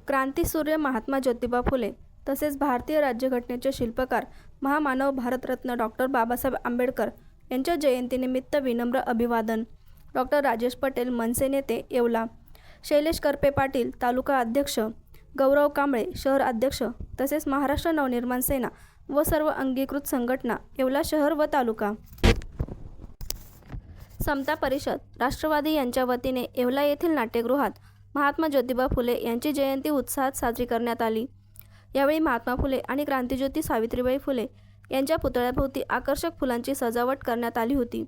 क्रांतीसूर्य महात्मा ज्योतिबा फुले तसेच भारतीय राज्यघटनेचे शिल्पकार महामानव भारतरत्न डॉक्टर बाबासाहेब आंबेडकर यांच्या जयंतीनिमित्त विनम्र अभिवादन. डॉक्टर राजेश पटेल मनसे नेते येवला, शैलेश करपे पाटील तालुका अध्यक्ष, गौरव कांबळे शहर अध्यक्ष तसेच महाराष्ट्र नवनिर्माण सेना व सर्व अंगीकृत संघटना येवला शहर व तालुका समता परिषद राष्ट्रवादी यांच्या वतीने येवला येथील नाट्यगृहात महात्मा ज्योतिबा फुले यांची जयंती उत्साहात साजरी करण्यात आली. यावेळी महात्मा फुले आणि क्रांतिज्योती सावित्रीबाई फुले यांच्या पुतळ्याभोवती आकर्षक फुलांची सजावट करण्यात आली होती.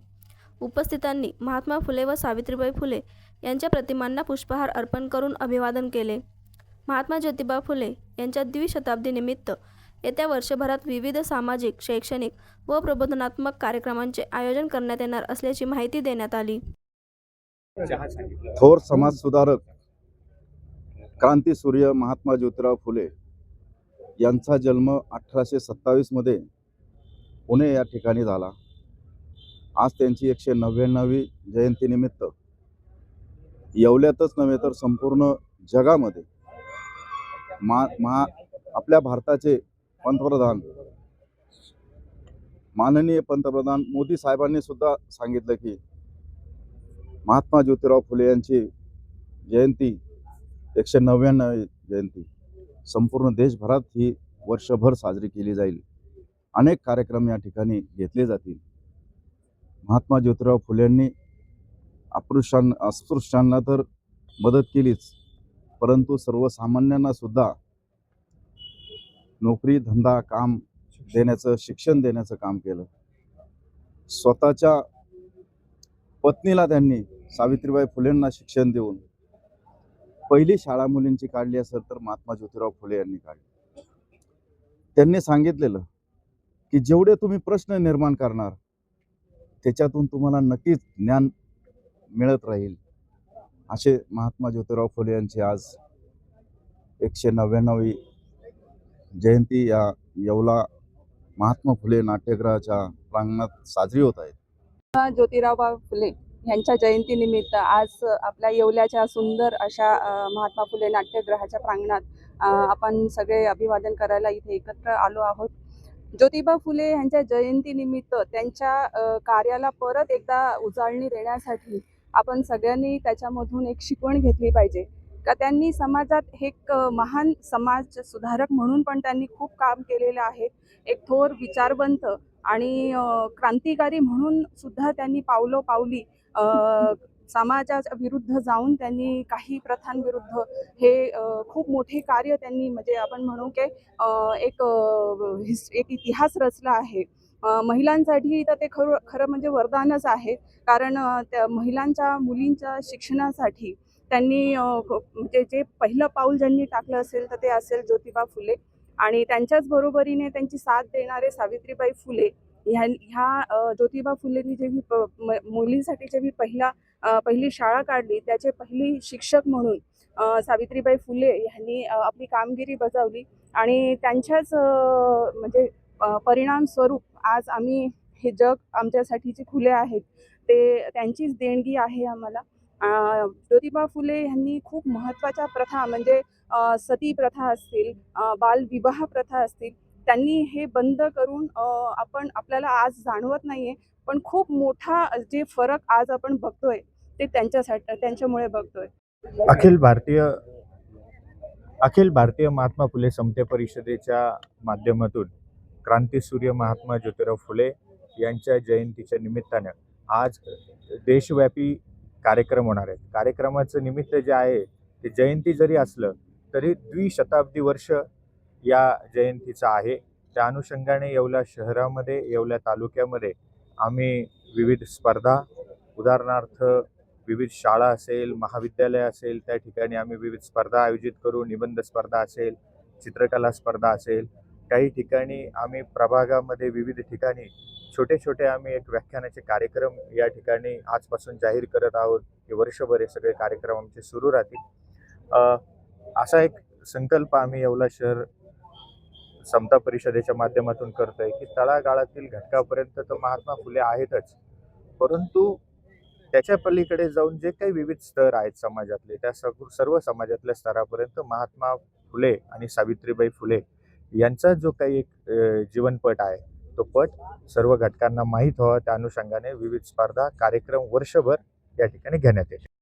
उपस्थितांनी महात्मा फुले व सावित्रीबाई फुले यांच्या प्रतिमांना पुष्पहार अर्पण करून अभिवादन केले. महात्मा ज्योतिबा फुले यांच्या द्विशताब्दीनिमित्त येत्या वर्षभरात विविध सामाजिक, शैक्षणिक व प्रबोधनात्मक कार्यक्रमांचे आयोजन करण्यात येणार असल्याची माहिती देण्यात आली. थोर समाजसुधारक क्रांतीसूर्य महात्मा ज्योतिराव फुले यांचा जन्म 1827 मध्ये पुणे या ठिकाणी झाला. आज त्यांची 199वी जयंतीनिमित्त येवल्यातच नव्हे तर संपूर्ण जगामध्ये आपल्या भारताचे पंतप्रधान माननीय पंतप्रधान मोदी साहेबांनी सुद्धा सांगितलं की महात्मा ज्योतिराव फुले यांची जयंती 199वी जयंती संपूर्ण देशभरात ही वर्षभर साजरी केली जाईल. अनेक कार्यक्रम या ठिकाणी घेतले जातील. महात्मा ज्योतिराव फुलेंनी अस्पृश्यांना तर मदत केलीच, परंतु सर्वसामान्यांना सुद्धा नोकरी, धंदा, काम देण्याचं, शिक्षण देण्याचं काम केलं. स्वतःच्या पत्नीला त्यांनी सावित्रीबाई फुलेंना शिक्षण देऊन पहिली शाळा मुलींची काढली असेल तर महात्मा ज्योतिराव फुले यांनी काढली. त्यांनी सांगितलेलं की जेवढे तुम्ही प्रश्न निर्माण करणार त्याच्यातून तुम्हाला नक्कीच ज्ञान मिळत राहील. असे महात्मा ज्योतिराव फुले यांची आज 199वी जयंती या येवला महात्मा फुले नाट्यगृहाच्या प्रांगणात साजरी होत आहे. ज्योतिराव फुले यांच्या जयंतीनिमित्त आज आपल्या येवल्याच्या सुंदर अशा महात्मा फुले नाट्यगृहाच्या प्रांगणात आपण सगळे अभिवादन करायला इथे एकत्र आलो आहोत. ज्योतिबा फुले यांच्या जयंतीनिमित्त त्यांच्या कार्याला परत एकदा उजाळणी देण्यासाठी आपण सगळ्यांनी त्याच्यामधून एक शिकवण घेतली पाहिजे का त्यांनी समाजात एक महान समाज सुधारक म्हणून पण त्यांनी खूप काम केलेलं आहे. एक थोर विचारवंत आणि क्रांतिकारी म्हणून सुद्धा त्यांनी पावलोपावली समाजाच्या विरुद्ध जाऊन त्यांनी काही प्रथांविरुद्ध हे खूप मोठे कार्य त्यांनी म्हणजे आपण म्हणू की एक इतिहास रचला आहे. महिलांसाठी तर ते खरं म्हणजे वरदानच आहे, कारण त्या महिलांच्या मुलींच्या शिक्षणासाठी त्यांनी म्हणजे जे पहिलं पाऊल ज्यांनी टाकलं असेल तर ते असेल ज्योतिबा फुले. आणि त्यांच्याच बरोबरीने त्यांची साथ देणारे सावित्रीबाई फुले ह्या ज्योतिबा फुलेंनी जे मुलींसाठी जे पहिली शाळा काढली त्याचे पहिली शिक्षक म्हणून सावित्रीबाई फुले यांनी आपली कामगिरी बजावली. आणि त्यांच्याच म्हणजे परिणाम स्वरूप आज आम्ही हे जग आमच्यासाठी जे खुले आहेत ते त्यांचीच देणगी आहे आम्हाला. ज्योतिबा फुले यांनी खूप महत्त्वाच्या प्रथा म्हणजे सती प्रथा असतील, बालविवाह प्रथा असतील, त्यांनी हे बंद करून आपल्याला आज जाणवत नाहीये, पण खूप मोठा जे फरक आज आपण बघतोय ते त्यांच्यामुळे बघतोय. अखिल भारतीय महात्मा फुले समता परिषदेच्या माध्यमातून क्रांतीसूर्य महात्मा ज्योतिराव फुले यांच्या जयंतीच्या निमित्तानं आज देशव्यापी कार्यक्रम होणार आहेत. कार्यक्रमाचं निमित्त जे आहे ते जयंती जरी असलं तरी द्विशताब्दी वर्ष या जयंतीचं आहे. त्या अनुषंगाने येवला शहरामध्ये, येवला तालुक्यामध्ये आम्ही विविध स्पर्धा, उदाहरणार्थ विविध शाळा असेल, महाविद्यालय असेल, त्या ठिकाणी आम्ही विविध स्पर्धा आयोजित करू. निबंध स्पर्धा असेल, चित्रकला स्पर्धा असेल, काही ठिकाणी आम्ही प्रभागामध्ये विविध ठिकाणी छोटे छोटे आम्ही एक व्याख्यानाचे कार्यक्रम या ठिकाणी आजपासून जाहीर करत आहोत की वर्षभर हे सगळे कार्यक्रम आमचे सुरू राहतील. असा एक संकल्प आम्ही येवला शहर समता परिषदेच्या माध्यमातून करतोय की तळागाळातील घटकापर्यंत तर महात्मा फुले आहेतच, परंतु त्याच्या पलीकडे जाऊन जे काही विविध स्तर आहेत समाजातले, त्या सर्व समाजातल्या स्तरापर्यंत महात्मा फुले आणि सावित्रीबाई फुले यांचा जो काही एक जीवनपट आहे, तो पट सर्व घटकांना माहीत व्हावा, त्या अनुषंगाने विविध स्पर्धा कार्यक्रम वर्षभर या ठिकाणी घेण्यात येते.